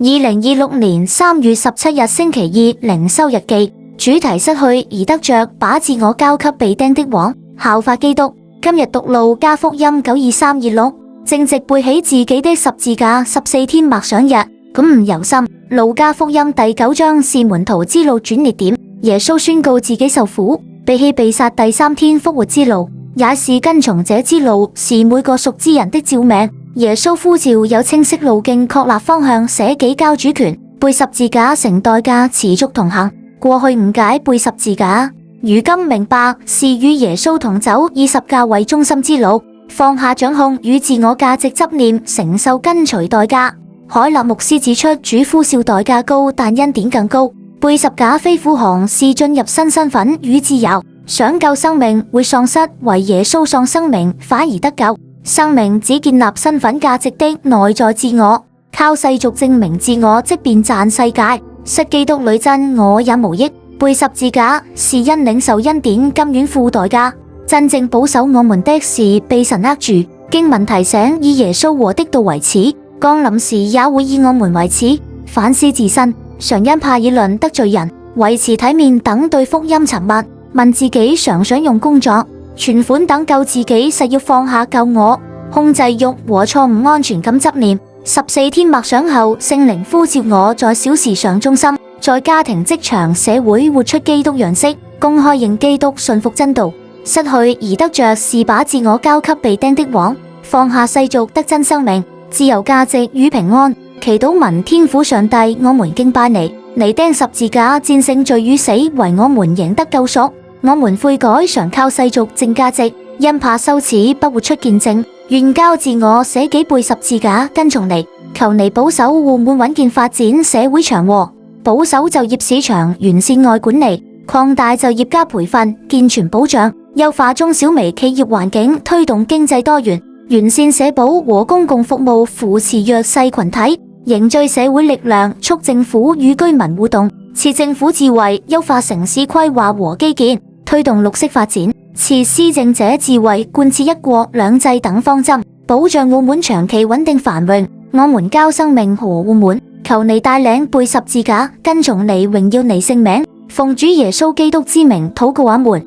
2026年3月17日星期二靈修日記，主題失去而得着，把自我交給被釘的王，效法基督。今日讀路加福音9:23-26，正直背起自己的十字架14天默想日。感悟由心，路加福音第9章是門徒之路轉捩點，耶穌宣告自己受苦、被棄、被殺，第3天復活之路，也是跟從者之路，是每個屬之人的召命。耶穌呼召有清晰路徑，確立方向，捨己交主權，背十字架成代價，持續同行。過去誤解背十字架，如今明白是與耶穌同走，以十架為中心之路，放下掌控與自我價值執念，承受跟隨代價。海納牧師指出，主呼召代價高，但恩典更高。背十架非苦行，是進入新身份與自由。想救生命會喪失，為耶穌喪生命反而得救。生命只建立身份價值的內在自我，靠世俗證明自我，即便賺世界，失基督裏真我也無益。背十字架是因領受恩典，甘願付代價。真正保守我們的是被神握住。經文提醒，以耶穌和的道為恥，降臨時也會以我們為恥。反思自身，常因怕議論得罪人，維持體面等對福音沉默。問自己，常想用工作、存款等救自己，實要放下救我，控制欲和錯誤安全感執念。14天默想後，聖靈呼召我在小事上忠心，在家庭、職場、社會活出基督樣式，公開認基督，信服真道。失去而得着是把自我交給被釘的王，放下世俗得真生命、自由價值與平安。祈禱文：天父上帝，我們敬拜你，你釘十字架戰勝罪與死，為我們贏得救贖。我們悔改，常靠世俗正價值，因怕羞恥不活出見證，願交自我，捨己背十字架跟從你。求你保守互滿穩健發展社會祥和，保守就業市場，完善外管理，擴大就業加培訓，健全保障，優化中小微企業環境，推動經濟多元，完善社保和公共服務，扶持弱勢群體，凝聚社會力量，促政府與居民互動，賜政府智慧，優化城市規劃和基建，推動綠色發展，賜施政者智慧，貫徹一國兩制等方針，保障澳門長期穩定繁榮。我們交生命和澳門，求你帶領背十字架，跟從你，榮耀你聖名，奉主耶穌基督之名禱告阿門。